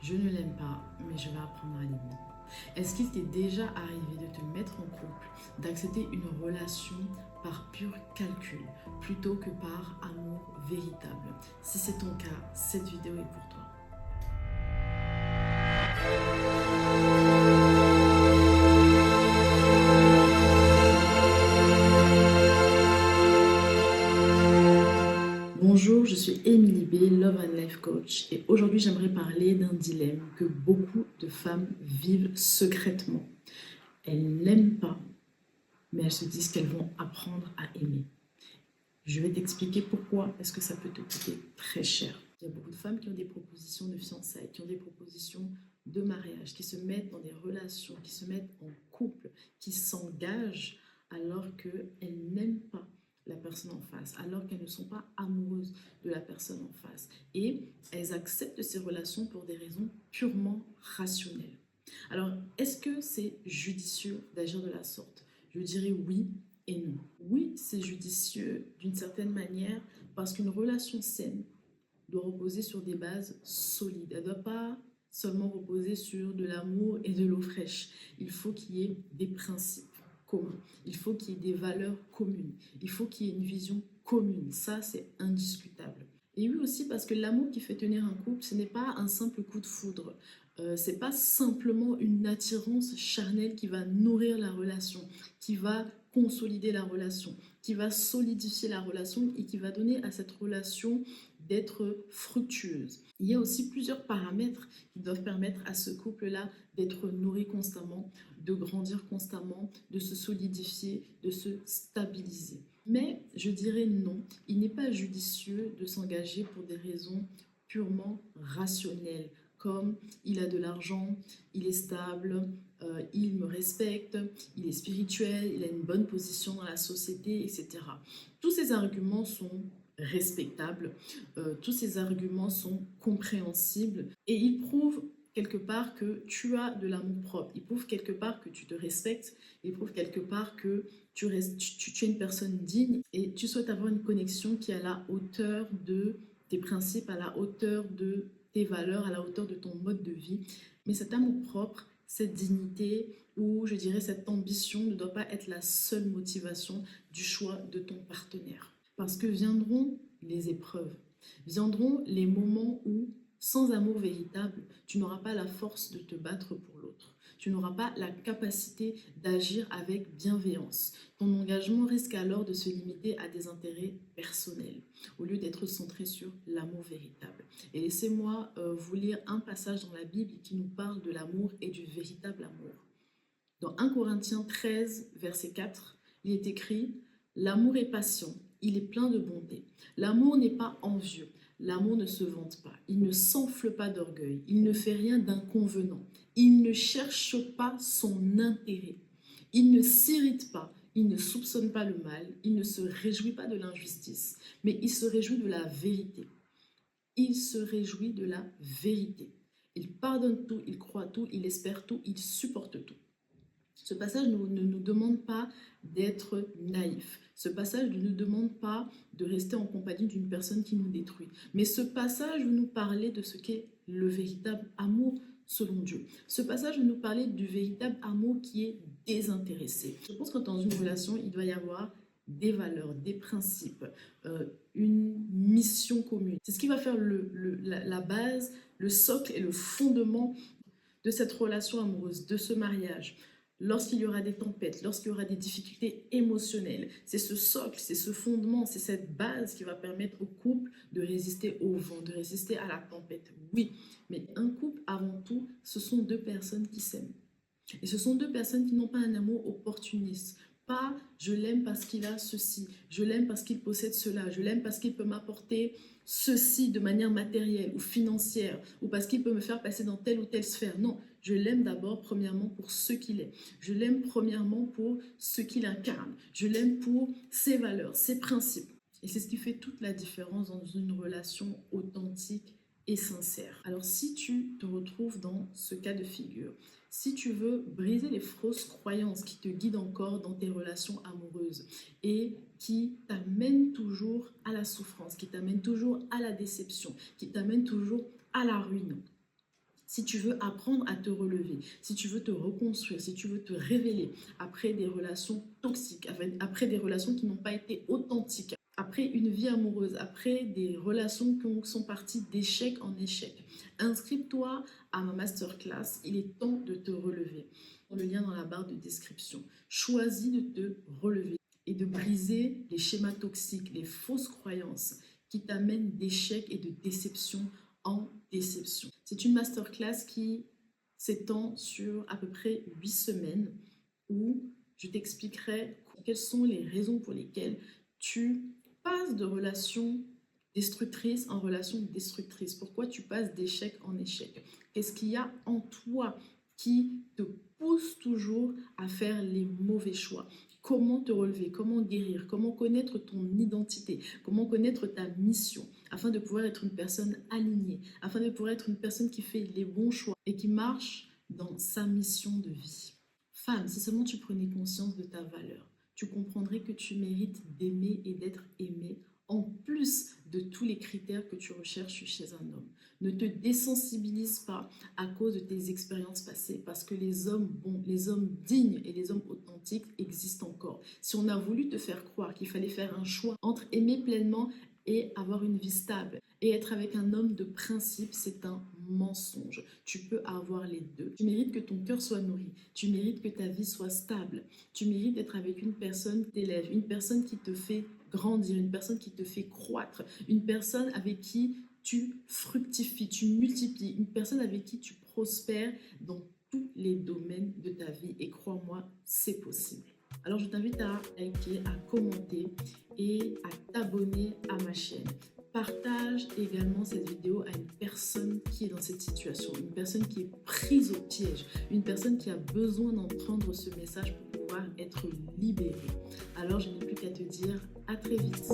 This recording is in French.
Je ne l'aime pas, mais je vais apprendre à l'aimer. Est-ce qu'il t'est déjà arrivé de te mettre en couple, d'accepter une relation par pur calcul plutôt que par amour véritable? Si c'est ton cas, cette vidéo est pour toi. Bonjour, je suis Émilie B, Love and Life Coach, et aujourd'hui j'aimerais parler d'un dilemme que beaucoup de femmes vivent secrètement. Elles n'aiment pas, mais elles se disent qu'elles vont apprendre à aimer. Je vais t'expliquer pourquoi est-ce que ça peut te coûter très cher. Il y a beaucoup de femmes qui ont des propositions de fiançailles, qui ont des propositions de mariage, qui se mettent dans des relations, qui se mettent en couple, qui s'engagent alors qu'elles n'aiment pas la personne en face, alors qu'elles ne sont pas amoureuses de la personne en face. Et elles acceptent ces relations pour des raisons purement rationnelles. Alors, est-ce que c'est judicieux d'agir de la sorte? Je dirais oui et non. Oui, c'est judicieux d'une certaine manière parce qu'une relation saine doit reposer sur des bases solides. Elle ne doit pas seulement reposer sur de l'amour et de l'eau fraîche. Il faut qu'il y ait des principes communs. Il faut qu'il y ait des valeurs communes. Il faut qu'il y ait une vision commune. Ça, c'est indiscutable. Et oui aussi parce que l'amour qui fait tenir un couple, ce n'est pas un simple coup de foudre. C'est pas simplement une attirance charnelle qui va nourrir la relation, qui va consolider la relation, qui va solidifier la relation et qui va donner à cette relation d'être fructueuse. Il y a aussi plusieurs paramètres qui doivent permettre à ce couple-là d'être nourri constamment, de grandir constamment, de se solidifier, de se stabiliser. Mais je dirais non, il n'est pas judicieux de s'engager pour des raisons purement rationnelles, comme il a de l'argent, il est stable, il me respecte, il est spirituel, il a une bonne position dans la société, etc. Tous ces arguments sont respectables, tous ces arguments sont compréhensibles et ils prouvent quelque part que tu as de l'amour propre, ils prouvent quelque part que tu te respectes, ils prouvent quelque part que tu es une personne digne et tu souhaites avoir une connexion qui est à la hauteur de tes principes, à la hauteur de tes valeurs, à la hauteur de ton mode de vie. Mais cet amour propre, cette dignité ou je dirais cette ambition ne doit pas être la seule motivation du choix de ton partenaire. Parce que viendront les épreuves, viendront les moments où, sans amour véritable, tu n'auras pas la force de te battre pour l'autre. Tu n'auras pas la capacité d'agir avec bienveillance. Ton engagement risque alors de se limiter à des intérêts personnels, au lieu d'être centré sur l'amour véritable. Et laissez-moi vous lire un passage dans la Bible qui nous parle de l'amour et du véritable amour. Dans 1 Corinthiens 13, verset 4, il est écrit « L'amour est patient, il est plein de bonté. L'amour n'est pas envieux, l'amour ne se vante pas, il ne s'enfle pas d'orgueil, il ne fait rien d'inconvenant, il ne cherche pas son intérêt, il ne s'irrite pas, il ne soupçonne pas le mal, il ne se réjouit pas de l'injustice, mais il se réjouit de la vérité. Il se réjouit de la vérité. Il pardonne tout, il croit tout, il espère tout, il supporte tout. » Ce passage ne nous demande pas d'être naïf. Ce passage ne nous demande pas de rester en compagnie d'une personne qui nous détruit. Mais ce passage veut nous parler de ce qu'est le véritable amour selon Dieu. Ce passage veut nous parler du véritable amour qui est désintéressé. Je pense que dans une relation, il doit y avoir des valeurs, des principes, une mission commune. C'est ce qui va faire la base, le socle et le fondement de cette relation amoureuse, de ce mariage. Lorsqu'il y aura des tempêtes, lorsqu'il y aura des difficultés émotionnelles, c'est ce socle, c'est ce fondement, c'est cette base qui va permettre au couple de résister au vent, de résister à la tempête. Oui, mais un couple, avant tout, ce sont deux personnes qui s'aiment. Et ce sont deux personnes qui n'ont pas un amour opportuniste. Pas je l'aime parce qu'il a ceci, je l'aime parce qu'il possède cela, je l'aime parce qu'il peut m'apporter ceci de manière matérielle ou financière, ou parce qu'il peut me faire passer dans telle ou telle sphère. Non, je l'aime d'abord premièrement pour ce qu'il est. Je l'aime premièrement pour ce qu'il incarne. Je l'aime pour ses valeurs, ses principes. Et c'est ce qui fait toute la différence dans une relation authentique et sincère. Alors si tu te retrouves dans ce cas de figure, si tu veux briser les fausses croyances qui te guident encore dans tes relations amoureuses et qui t'amènent toujours à la souffrance, qui t'amènent toujours à la déception, qui t'amènent toujours à la ruine, Si tu veux apprendre à te relever, si tu veux te reconstruire, si tu veux te révéler après des relations toxiques, après des relations qui n'ont pas été authentiques, après une vie amoureuse, après des relations qui sont parties d'échec en échec, inscris-toi à ma masterclass. Il est temps de te relever. Le lien dans la barre de description. Choisis de te relever et de briser les schémas toxiques, les fausses croyances qui t'amènent d'échec et de déception en déception. C'est une masterclass qui s'étend sur à peu près 8 semaines où je t'expliquerai quelles sont les raisons pour lesquelles tu passes de relations destructrices en relations destructrices. Pourquoi tu passes d'échec en échec? Qu'est-ce qu'il y a en toi qui te pousse toujours à faire les mauvais choix? Comment te relever, comment guérir, comment connaître ton identité, comment connaître ta mission, afin de pouvoir être une personne alignée, afin de pouvoir être une personne qui fait les bons choix et qui marche dans sa mission de vie. Femme, si seulement tu prenais conscience de ta valeur, tu comprendrais que tu mérites d'aimer et d'être aimée en plus de tous les critères que tu recherches chez un homme. Ne te désensibilise pas à cause de tes expériences passées parce que les hommes bons, les hommes dignes et les hommes authentiques existent encore. Si on a voulu te faire croire qu'il fallait faire un choix entre aimer pleinement et avoir une vie stable et être avec un homme de principe, c'est un mensonge. Tu peux avoir les deux. Tu mérites que ton cœur soit nourri. Tu mérites que ta vie soit stable. Tu mérites d'être avec une personne qui t'élève, une personne qui te fait grandir, une personne qui te fait croître, une personne avec qui tu fructifies, tu multiplies, une personne avec qui tu prospères dans tous les domaines de ta vie. Et crois-moi, c'est possible. Alors je t'invite à liker, à commenter et à t'abonner à ma chaîne. Partage également cette vidéo à une personne qui est dans cette situation, une personne qui est prise au piège, une personne qui a besoin d'entendre ce message pour pouvoir être libérée. Alors je n'ai plus qu'à te dire à très vite.